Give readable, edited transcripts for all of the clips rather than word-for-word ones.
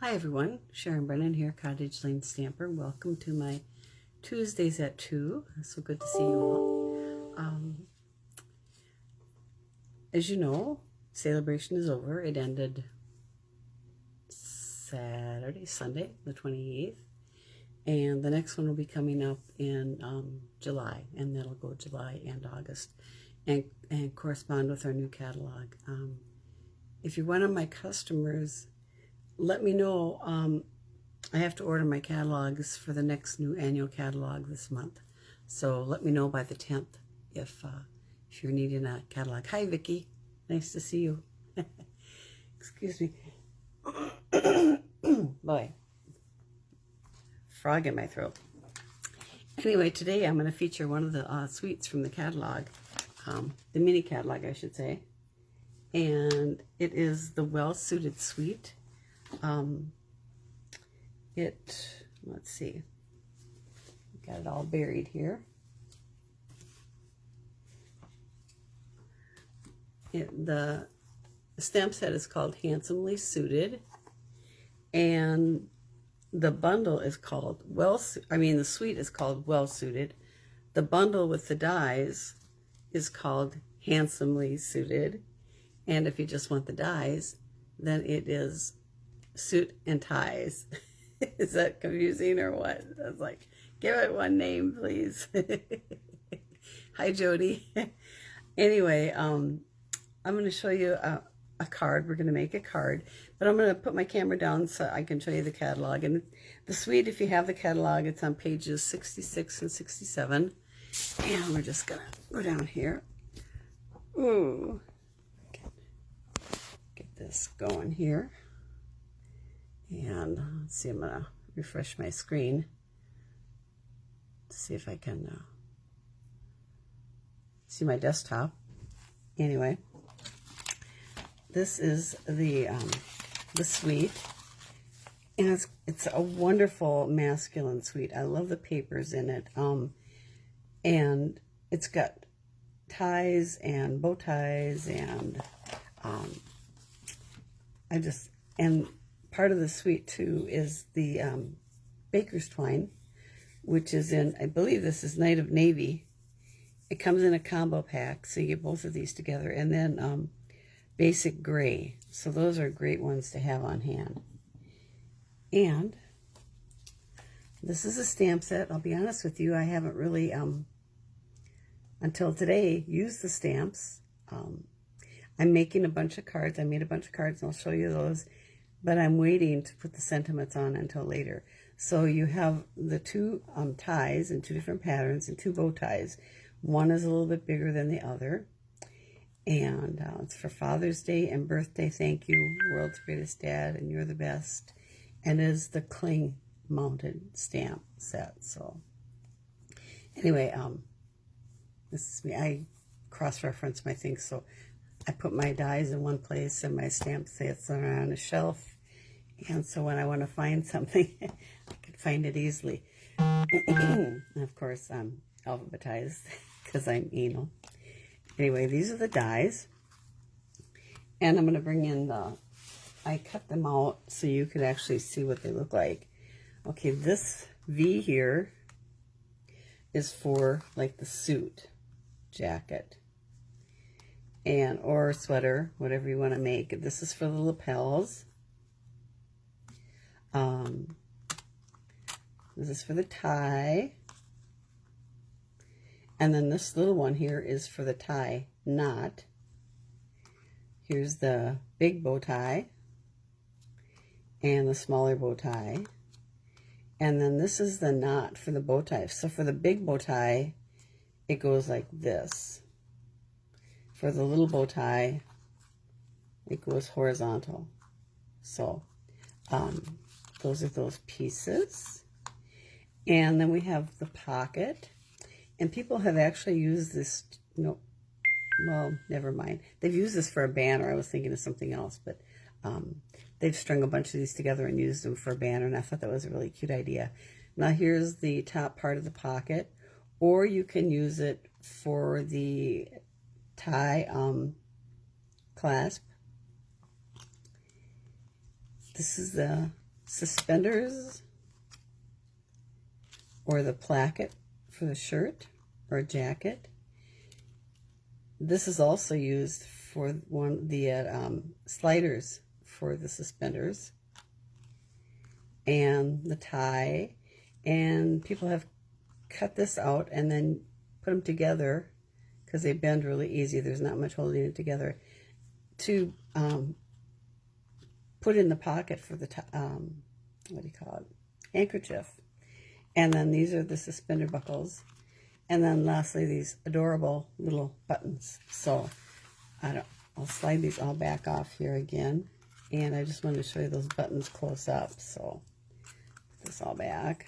Hi everyone, Sharon Brennan here, Cottage Lane Stamper. Welcome to my Tuesdays at 2. So good to see you all. As you know, celebration is over. It ended Sunday, the 28th. And the next one will be coming up in July, and that'll go July and August and correspond with our new catalog. If you're one of my customers, let me know. I have to order my catalogs for the next new annual catalog this month. So let me know by the 10th if you're needing a catalog. Hi, Vicki. Nice to see you. Excuse me. Boy. Frog in my throat. Anyway, today I'm going to feature one of the suites from the catalog. The mini catalog, I should say. And it is the Well Suited Suite. Let's see, got it all buried here. The stamp set is called Handsomely Suited, and the bundle is called the suite is called Well Suited. The bundle with the dies is called Handsomely Suited, and if you just want the dies, then it is Suit and Ties. Is that confusing or what? I was like, give it one name, please. Hi, Jody. Anyway, I'm going to show you a card. We're going to make a card, but I'm going to put my camera down so I can show you the catalog. And the suite, if you have the catalog, it's on pages 66 and 67. And we're just going to go down here. Ooh. Get this going here. And let's see, I'm going to refresh my screen to see if I can see my desktop. Anyway, this is the suite, and it's a wonderful masculine suite. I love the papers in it, and it's got ties and bow ties, and part of the suite, too, is the baker's twine, which is in, I believe this is Night of Navy. It comes in a combo pack, so you get both of these together. And then basic gray. So those are great ones to have on hand. And this is a stamp set. I'll be honest with you, I haven't really, until today, used the stamps. I'm making a bunch of cards. I made a bunch of cards, and I'll show you those. But I'm waiting to put the sentiments on until later. So you have the two ties in two different patterns and two bow ties. One is a little bit bigger than the other. And it's for Father's Day and birthday. Thank you, world's greatest dad, and you're the best. And it is the cling mounted stamp set. So anyway, this is me. I cross-reference my things. So I put my dies in one place and my stamp sets are on a shelf. And so when I want to find something, I can find it easily. And of course, I'm alphabetized because I'm anal. Anyway, these are the dies. And I'm going to bring in I cut them out so you could actually see what they look like. Okay, this V here is for like the suit jacket. Or sweater, whatever you want to make. This is for the lapels. This is for the tie. And then this little one here is for the tie knot. Here's the big bow tie and the smaller bow tie. And then this is the knot for the bow tie. So for the big bow tie, it goes like this. For the little bow tie, it goes horizontal. So those are those pieces. And then we have the pocket. And people have actually used this, well, never mind. They've used this for a banner. I was thinking of something else, but they've strung a bunch of these together and used them for a banner, and I thought that was a really cute idea. Now here's the top part of the pocket, or you can use it for the tie clasp. This is the suspenders or the placket for the shirt or jacket. This is also used for the sliders for the suspenders and the tie. And people have cut this out and then put them together because they bend really easy. There's not much holding it together to put in the pocket for the what do you call it, handkerchief. And then these are the suspender buckles. And then lastly, these adorable little buttons. So I'll slide these all back off here again. And I just wanted to show you those buttons close up. So put this all back.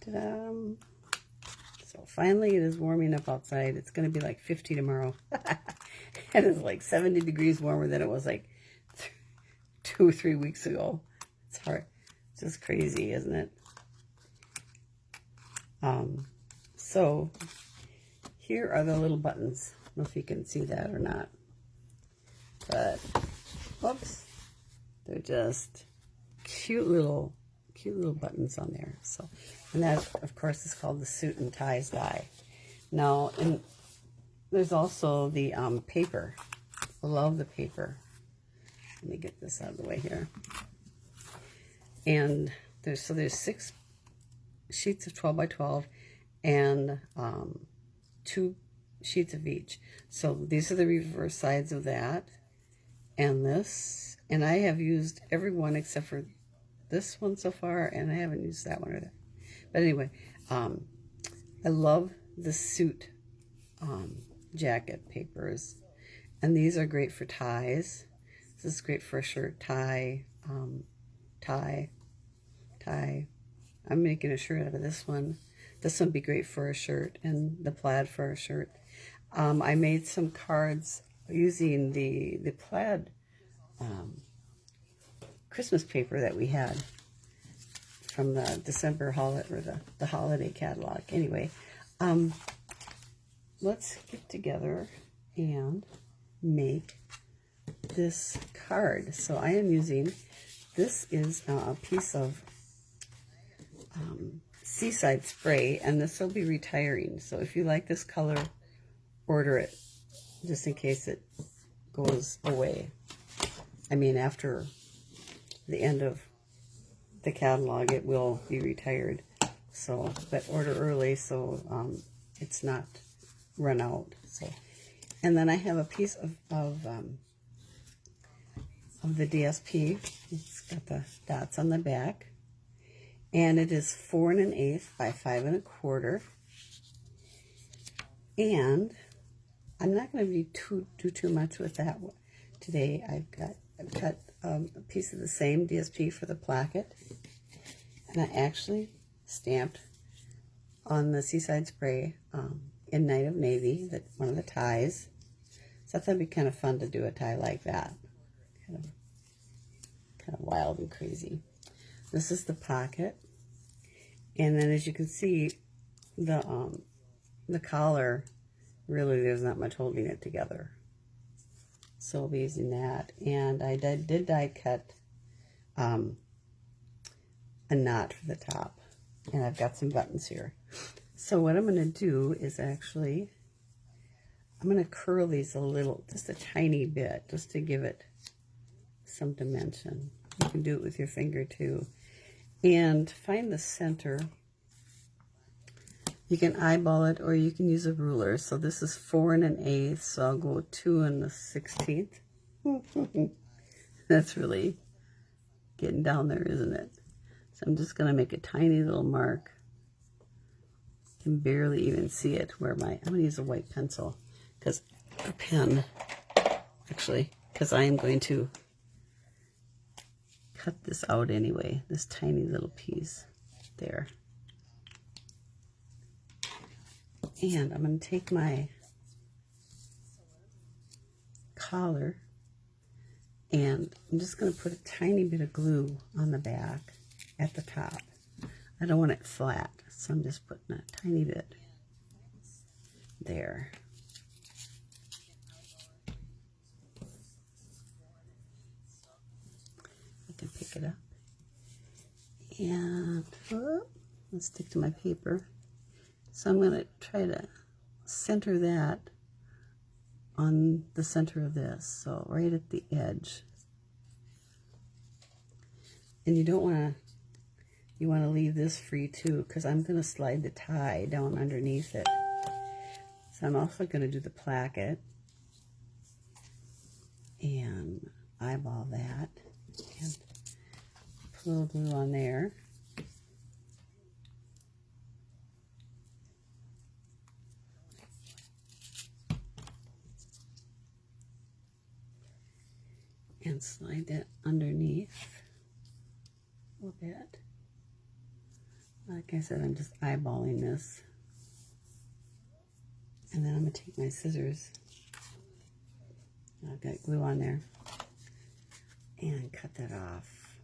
Ta-da! So finally it is warming up outside. It's going to be like 50 tomorrow. And it's like 70 degrees warmer than it was like 2 or 3 weeks ago. It's hard. It's just crazy, isn't it? So here are the little buttons. I don't know if you can see that or not. But, whoops. They're just cute little buttons on there. So, and that, of course, is called the Suit and Ties die. Now, and there's also the paper. I love the paper. Let me get this out of the way here. And there's 6 sheets of 12 by 12 and 2 sheets of each. So these are the reverse sides of that and this. And I have used every one except for this one so far, and I haven't used that one or that. But anyway, I love the suit jacket papers, and these are great for ties. This is great for a shirt tie, tie. I'm making a shirt out of this one. This would be great for a shirt, and the plaid for a shirt. I made some cards using the plaid Christmas paper that we had from the December holiday, or the holiday catalog. Anyway, let's get together and make this card. So I am using, this is a piece of Seaside spray, and this will be retiring. So if you like this color, order it just in case it goes away. I mean, after the end of the catalog, it will be retired. So, but order early so it's not run out. So, and then I have a piece of the DSP. It's got the dots on the back, and it is 4 1/8 by 5 1/4. And I'm not going to do too much with that today. I've cut a piece of the same DSP for the placket, and I actually stamped on the Seaside spray in Night of Navy, that one of the ties. So I thought it'd be kind of fun to do a tie like that, kind of wild and crazy. This is the pocket, and then as you can see, the collar, really there's not much holding it together. So I'll be using that. And I did die cut a knot for the top. And I've got some buttons here. So what I'm going to do is actually, I'm going to curl these a little, just a tiny bit, just to give it some dimension. You can do it with your finger too. And find the center. You can eyeball it, or you can use a ruler. So this is 4 1/8, so I'll go 2 1/16. That's really getting down there, isn't it? So I'm just going to make a tiny little mark. You can barely even see it where I'm going to use a white pencil, because a pen, actually, because I am going to cut this out anyway, this tiny little piece there. And I'm going to take my collar, and I'm just going to put a tiny bit of glue on the back at the top. I don't want it flat, so I'm just putting a tiny bit there. And let's stick to my paper. So I'm going to try to center that on the center of this, so right at the edge. And you don't want to, you want to leave this free too, because I'm going to slide the tie down underneath it. So I'm also going to do the placket and eyeball that and put a little glue on there. And slide that underneath a little bit. Like I said, I'm just eyeballing this. And then I'm going to take my scissors. I've got glue on there. And cut that off.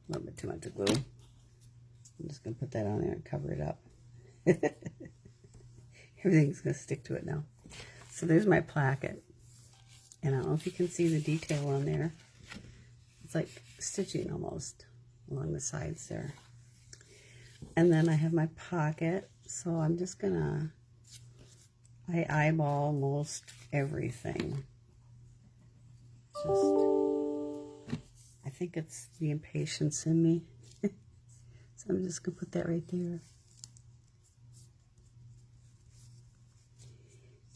A little bit too much glue. I'm just going to put that on there and cover it up. Everything's going to stick to it now. So there's my placket. And I don't know if you can see the detail on there. It's like stitching almost along the sides there. And then I have my pocket. So I'm just gonna, I eyeball most everything. I think it's the impatience in me. So I'm just gonna put that right there.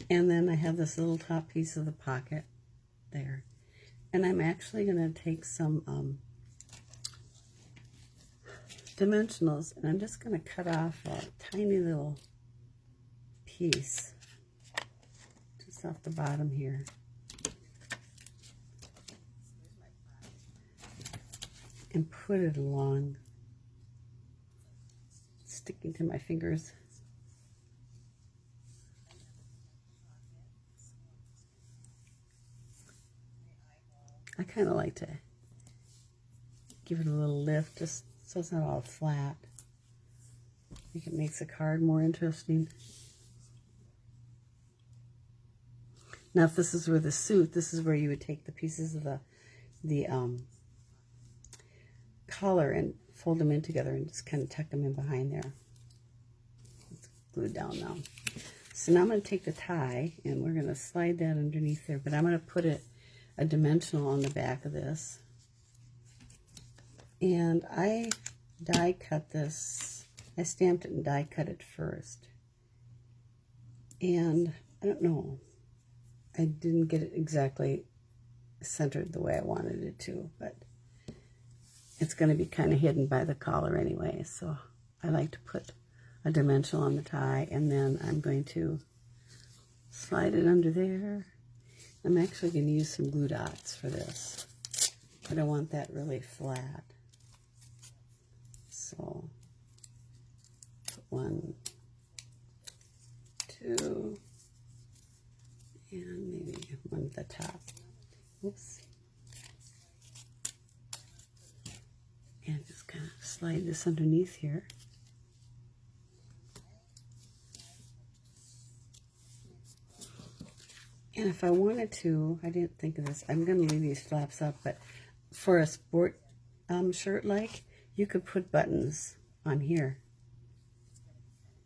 And then I have this little top piece of the pocket there. And I'm actually going to take some dimensionals, and I'm just going to cut off a tiny little piece just off the bottom here. And put it along, sticking to my fingers. I kind of like to give it a little lift just so it's not all flat. I think it makes the card more interesting. Now if this is where the suit, this is where you would take the pieces of the collar and fold them in together and just kind of tuck them in behind there. It's glued down now. So now I'm going to take the tie and we're going to slide that underneath there, but I'm going to put it a dimensional on the back of this. And I die cut this. I stamped it and die cut it first. And I don't know, I didn't get it exactly centered the way I wanted it to, but it's going to be kind of hidden by the collar anyway. So I like to put a dimensional on the tie, and then I'm going to slide it under there. I'm actually going to use some glue dots for this, but I want that really flat. So, 1, 2, and maybe one at the top. Oops. And just kind of slide this underneath here. And if I wanted to, I didn't think of this, I'm going to leave these flaps up, but for a sport shirt like, you could put buttons on here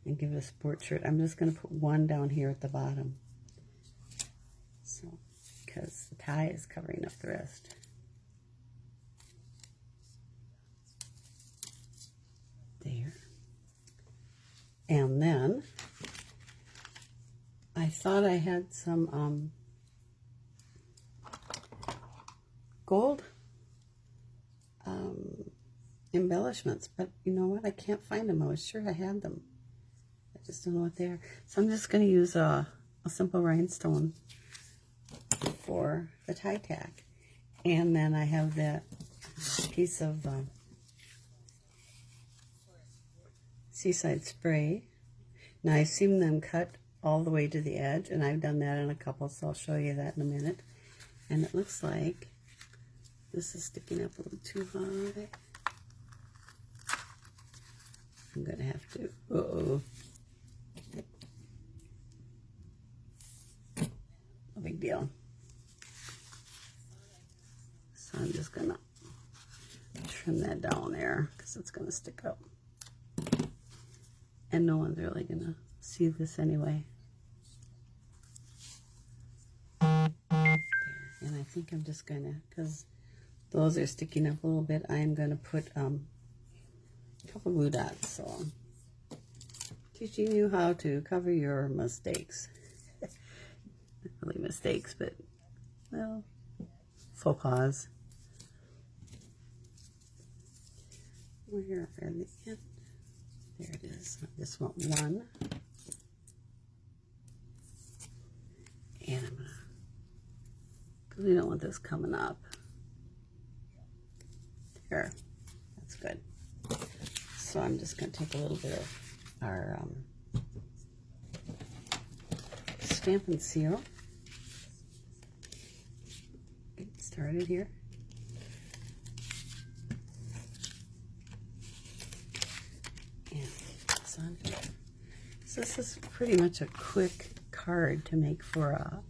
and give it a sport shirt. I'm just going to put one down here at the bottom. So, because the tie is covering up the rest. There. And then I thought I had some gold embellishments, but you know what? I can't find them. I was sure I had them. I just don't know what they are. So I'm just going to use a simple rhinestone for the tie tack. And then I have that piece of Seaside spray. Now I've seen them cut all the way to the edge, and I've done that in a couple, so I'll show you that in a minute. And it looks like this is sticking up a little too high. I'm gonna have to, no big deal. So I'm just gonna trim that down there because it's going to stick up. And no one's really going to see this anyway. There. And I think I'm just going to, because those are sticking up a little bit, I am going to put a couple glue dots. So I'm teaching you how to cover your mistakes. Not really mistakes, but, well, faux pas. Where are the end? There it is. I just want one. And I'm gonna, because we don't want this coming up. There. That's good. So I'm just going to take a little bit of our Stampin' Seal. Get started here. And this on here. So this is pretty much a quick card to make for a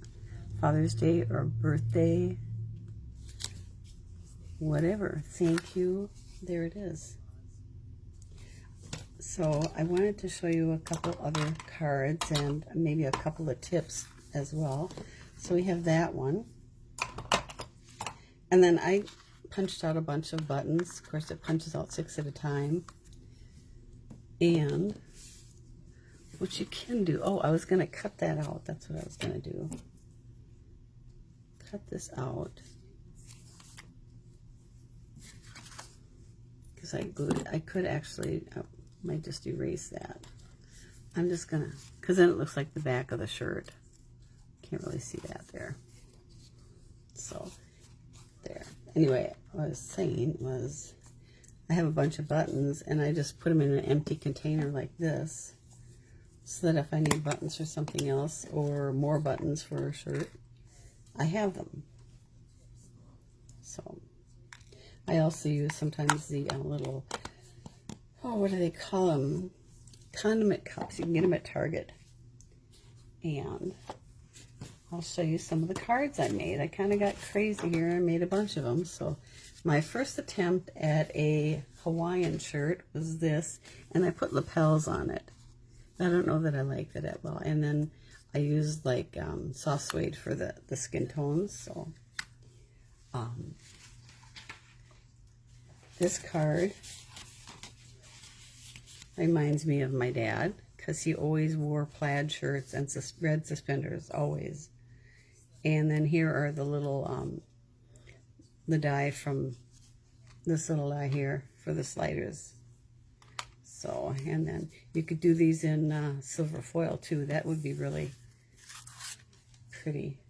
Father's Day or birthday, whatever. Thank you. There it is. So I wanted to show you a couple other cards and maybe a couple of tips as well. So we have that one. And then I punched out a bunch of buttons. Of course, it punches out 6 at a time. And what you can do, oh, I was going to cut that out. That's what I was going to do. Cut this out. Because I glued it. I could actually, might just erase that. I'm just gonna, because then it looks like the back of the shirt. Can't really see that there. So, there. Anyway, what I was saying was, I have a bunch of buttons, and I just put them in an empty container like this, so that if I need buttons for something else, or more buttons for a shirt, I have them. So, I also use sometimes the little, oh, what do they call them? Condiment cups. You can get them at Target. And I'll show you some of the cards I made. I kind of got crazy here and made a bunch of them. So my first attempt at a Hawaiian shirt was this, and I put lapels on it. I don't know that I like that well. And then I used like soft suede for the skin tones. So this card reminds me of my dad, because he always wore plaid shirts and red suspenders, always. And then here are the little, the die from this little die here for the sliders. So, and then you could do these in silver foil too. That would be really pretty.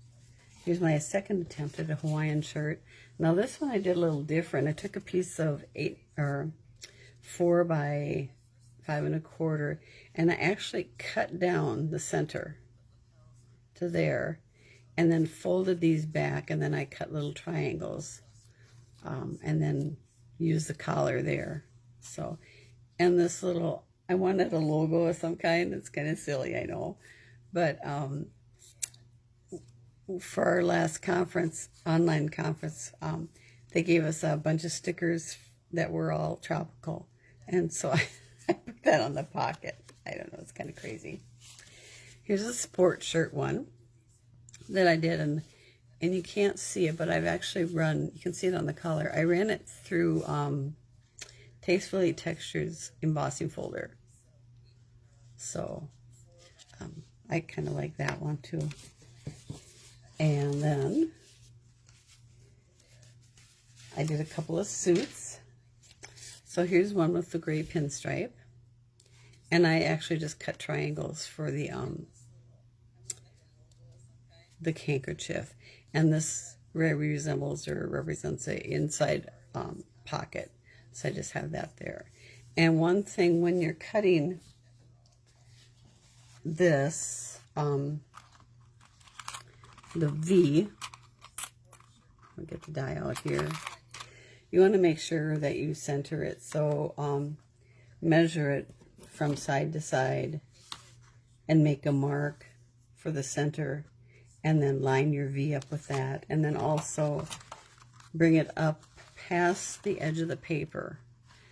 Here's my second attempt at a Hawaiian shirt. Now this one I did a little different. I took a piece of 4 by 5 1/4, and I actually cut down the center to there, and then folded these back, and then I cut little triangles, and then used the collar there. So, and this little, I wanted a logo of some kind. It's kind of silly, I know, but for our last conference, online conference, they gave us a bunch of stickers that were all tropical, and so I put that on the pocket. I don't know, it's kind of crazy. Here's a sport shirt one that I did, and you can't see it, but I've actually run, you can see it on the collar. I ran it through Tastefully Textures embossing folder. So I kind of like that one too. And then I did a couple of suits. So here's one with the gray pinstripe. And I actually just cut triangles for the handkerchief. And this very resembles or represents a inside pocket. So I just have that there. And one thing when you're cutting this, the V, I'll get the die out here. You want to make sure that you center it. So measure it from side to side and make a mark for the center, and then line your V up with that, and then also bring it up past the edge of the paper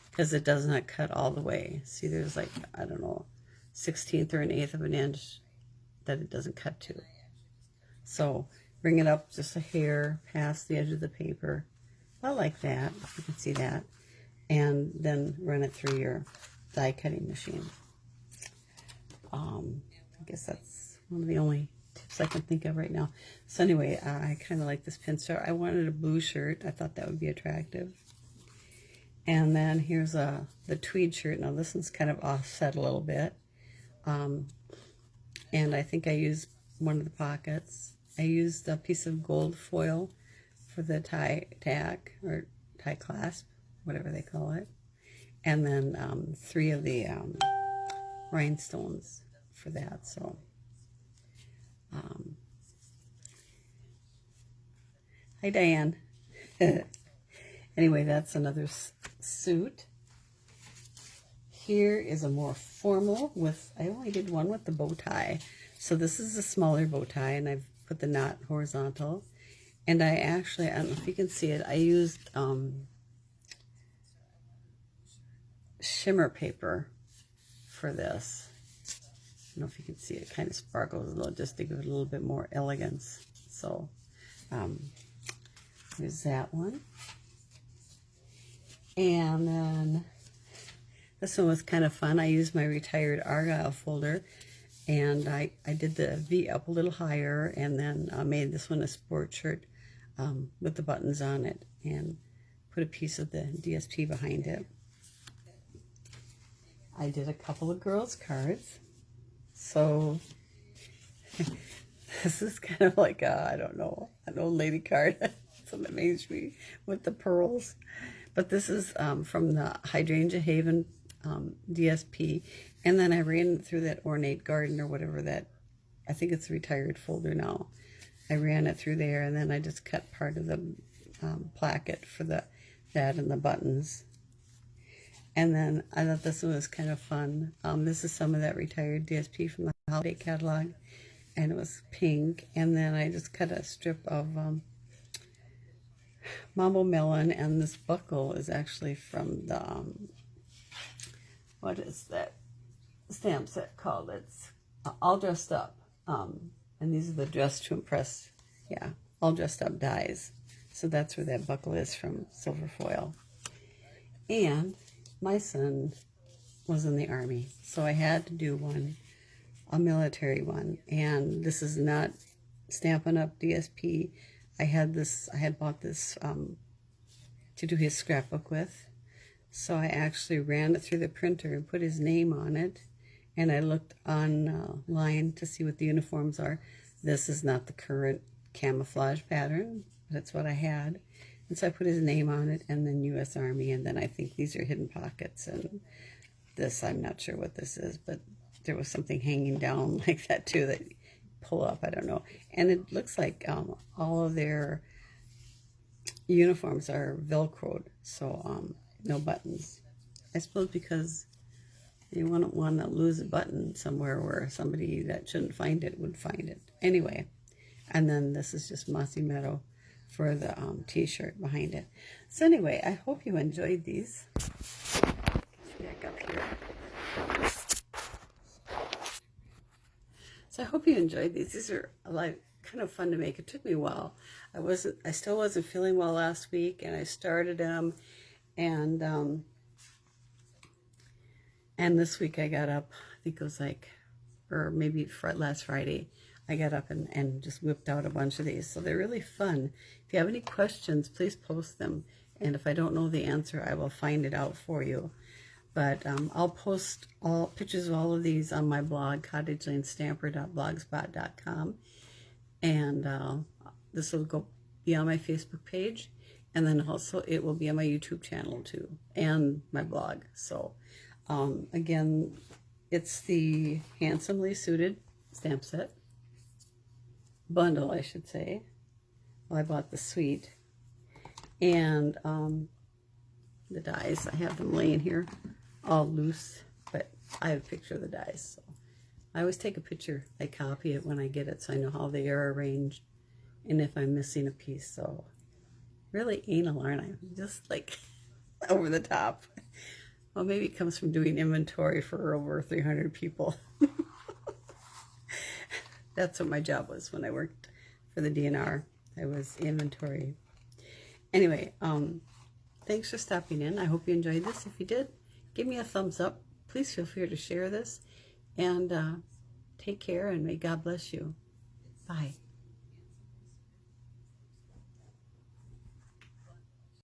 because it does not cut all the way. See, there's like, I don't know, 1/16 or 1/8 of an inch that it doesn't cut to. So bring it up just a hair past the edge of the paper, about like that. You can see that. And then run it through your die cutting machine. I guess that's one of the only tips I can think of right now. So anyway, I kind of like this pincer. I wanted a blue shirt. I thought that would be attractive. And then here's the tweed shirt. Now this one's kind of offset a little bit. And I think I used one of the pockets. I used a piece of gold foil for the tie tack or tie clasp, whatever they call it. And then 3 of the rhinestones for that. So hi Diane. Anyway, that's another suit. Here is a more formal with, I only did one with the bow tie. So this is a smaller bow tie, and I've put the knot horizontal. And I actually, I don't know if you can see it, I used shimmer paper for this. I don't know if you can see it, kind of sparkles a little just to give it a little bit more elegance. So there's that one. And then this one was kind of fun. I used my retired Argyle folder, and I did the V up a little higher, and then I made this one a sport shirt with the buttons on it, and put a piece of the DSP behind it. I did a couple of girls' cards. So this is kind of like a, I don't know, an old lady card. It's on the Main Street with the pearls. But this is from the Hydrangea Haven DSP. And then I ran it through that Ornate Garden or whatever that, I think it's a retired folder now. I ran it through there, and then I just cut part of the placket for that and the buttons. And then I thought this one was kind of fun. This is some of that retired DSP from the holiday catalog, and it was pink. And then I just cut a strip of Mambo Melon, and this buckle is actually from the, what is that stamp set called? It's All Dressed Up. And these are the Dress to Impress, yeah, All Dressed Up dies. So that's where that buckle is from, silver foil. And my son was in the Army, so I had to do one, a military one. And this is not Stampin' Up DSP. I had bought this to do his scrapbook with. So I actually ran it through the printer and put his name on it. And I looked online to see what the uniforms are. This is not the current camouflage pattern, but it's what I had. And so I put his name on it, and then U.S. Army, and then I think these are hidden pockets. And this, I'm not sure what this is, but there was something hanging down like that too that you pull up, I don't know. And it looks like all of their uniforms are Velcroed, so no buttons. I suppose because you wouldn't want to lose a button somewhere where somebody that shouldn't find it would find it. Anyway, and then this is just Mossy Meadow for the t-shirt behind it. So anyway, I hope you enjoyed these. Back up here. So I hope you enjoyed these. These are like kind of fun to make. It took me a while. I still wasn't feeling well last week, and I started them, and this week I got up, I think it was like, or maybe last Friday, I got up and just whipped out a bunch of these. So they're really fun. If you have any questions, please post them. And if I don't know the answer, I will find it out for you. But I'll post all pictures of all of these on my blog, cottagelanestamper.blogspot.com. And this will be on my Facebook page. And then also it will be on my YouTube channel too, and my blog. So again, it's the Handsomely Suited stamp set. Bundle, I should say. Well, I bought the suite. And the dies, I have them laying here all loose, but I have a picture of the dies. So I always take a picture. I copy it when I get it so I know how they are arranged and if I'm missing a piece. So really anal, aren't I? Just like over the top. Well, maybe it comes from doing inventory for over 300 people. That's what my job was when I worked for the DNR. I was inventory. Anyway, thanks for stopping in. I hope you enjoyed this. If you did, give me a thumbs up. Please feel free to share this. And take care, and may God bless you. Bye.